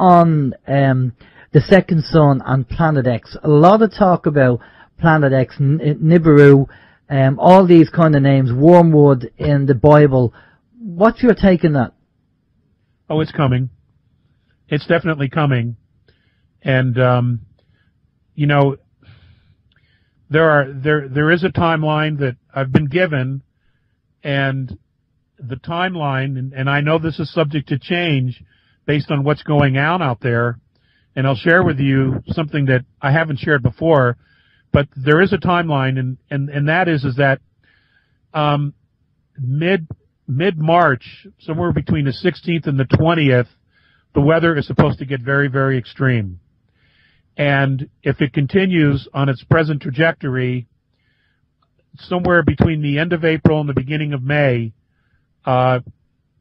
on the second son and Planet X. A lot of talk about Planet X, NIBIRU, all these kind of names, Wormwood in the Bible. What's your take on that? Oh, it's coming. It's definitely coming. And, you know, there is a timeline that I've been given, and the timeline, and I know this is subject to change based on what's going on out there, and I'll share with you something that I haven't shared before, but there is a timeline, and that is that mid-March, somewhere between the 16th and the 20th, the weather is supposed to get very, very extreme. And if it continues on its present trajectory, somewhere between the end of April and the beginning of May,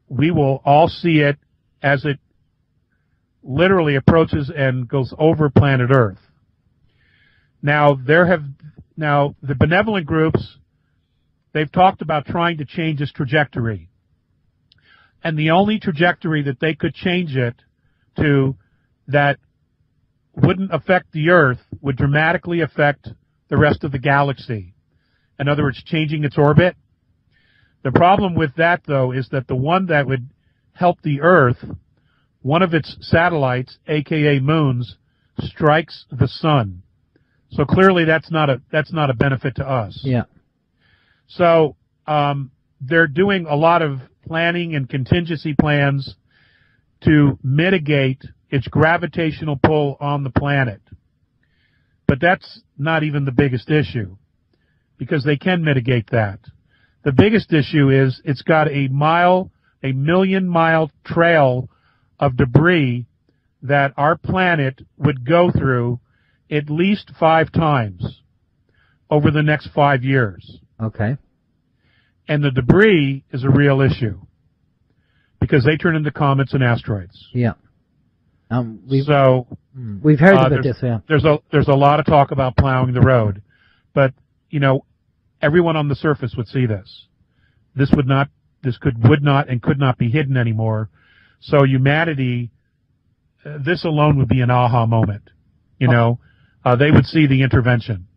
we will all see it as it literally approaches and goes over planet Earth. Now, the benevolent groups, they've talked about trying to change this trajectory. And the only trajectory that they could change it to that wouldn't affect the Earth would dramatically affect the rest of the galaxy. In other words, changing its orbit. The problem with that, though, is that the one that would help the Earth, one of its satellites, aka moons, strikes the sun. So clearly that's not a benefit to us. Yeah. So they're doing a lot of planning and contingency plans to mitigate its gravitational pull on the planet. But that's not even the biggest issue, because they can mitigate that. The biggest issue is it's got a million-mile trail of debris that our planet would go through at least 5 times over the next 5 years. Okay. And the debris is a real issue because they turn into comets and asteroids. Yeah. We've heard about this. Yeah. There's a lot of talk about plowing the road, but you know, everyone on the surface would see this. This would not and could not be hidden anymore. So humanity, this alone would be an aha moment. You know, they would see the intervention,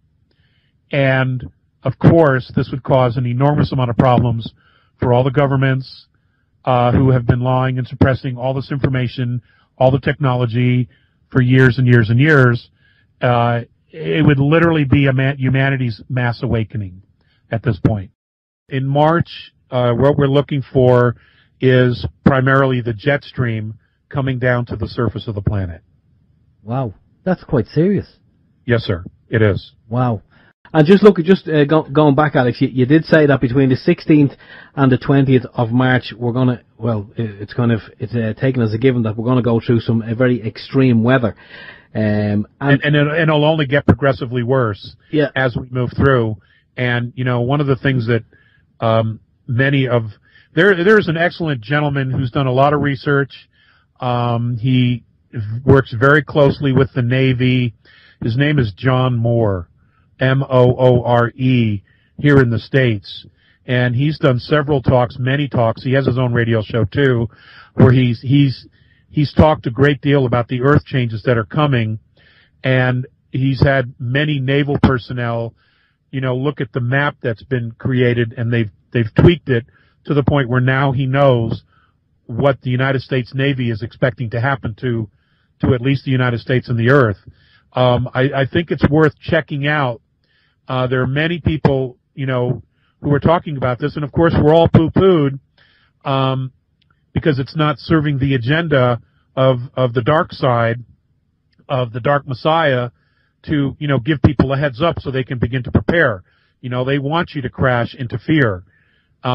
and of course, this would cause an enormous amount of problems for all the governments who have been lying and suppressing all this information, all the technology for years and years and years. It would literally be humanity's mass awakening at this point. In March, what we're looking for is primarily the jet stream coming down to the surface of the planet. Wow, that's quite serious. Yes, sir, it is. Wow. And going back, Alex, you did say that between the 16th and the 20th of March, we're going to, it's taken as a given that we're going to go through some very extreme weather. And it'll only get progressively worse as we move through. And, you know, one of the things that there's an excellent gentleman who's done a lot of research. He works very closely with the Navy. His name is John Moore. Moore, here in the States. And he's done many talks. He has his own radio show too, where he's talked a great deal about the Earth changes that are coming. And he's had many naval personnel, you know, look at the map that's been created, and they've tweaked it to the point where now he knows what the United States Navy is expecting to happen to at least the United States and the Earth. I think it's worth checking out. There are many people, you know, who are talking about this, and of course we're all poo-pooed because it's not serving the agenda of the dark side, of the dark messiah, to, you know, give people a heads up so they can begin to prepare. You know, they want you to crash into fear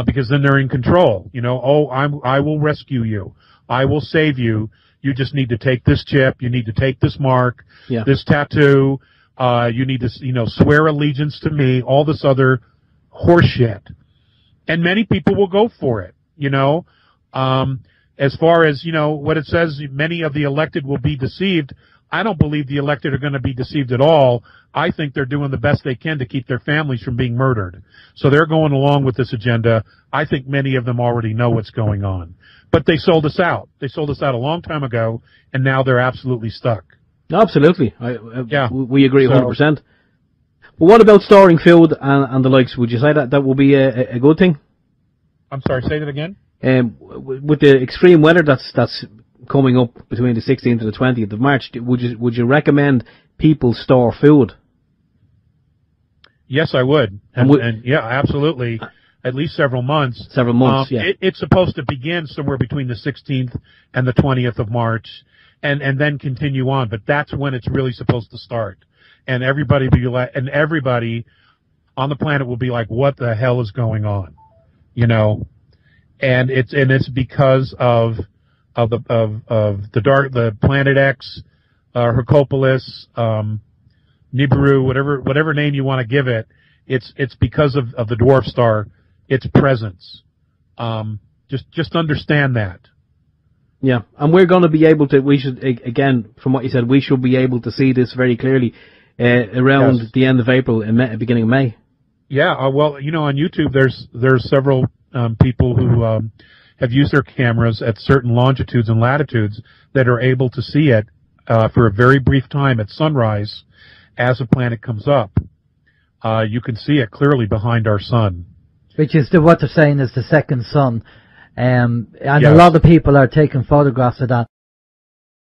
because then they're in control. You know, I will rescue you. I will save you. You just need to take this chip. You need to take this mark, this tattoo. You need to, you know, swear allegiance to me, all this other horseshit. And many people will go for it, you know. as far as, what it says, many of the elected will be deceived. I don't believe the elected are going to be deceived at all. I think they're doing the best they can to keep their families from being murdered. So they're going along with this agenda. I think many of them already know what's going on. But they sold us out. They sold us out a long time ago, and now they're absolutely stuck. Absolutely. Yeah. We agree 100%. But what about storing food and the likes? Would you say that will be a good thing? I'm sorry, say that again? With the extreme weather that's coming up between the 16th and the 20th of March, would you recommend people store food? Yes, I would. And yeah, absolutely. At least several months. Several months, yeah. It's supposed to begin somewhere between the 16th and the 20th of March, and then continue on. But that's when it's really supposed to start. And everybody on the planet will be like, "What the hell is going on?" And it's because of the Planet X, Hercopolis, NIBIRU, whatever name you want to give it. It's because of the dwarf star, its presence. Just understand that. Yeah, and we're going to be able to. We should, again, from what you said, we should be able to see this very clearly around the end of April and beginning of May. Yeah, well, on YouTube, there's several people who have used their cameras at certain longitudes and latitudes that are able to see it for a very brief time at sunrise as a planet comes up. You can see it clearly behind our sun. Which is what they're saying is the second sun. And Yes. a lot of people are taking photographs of that.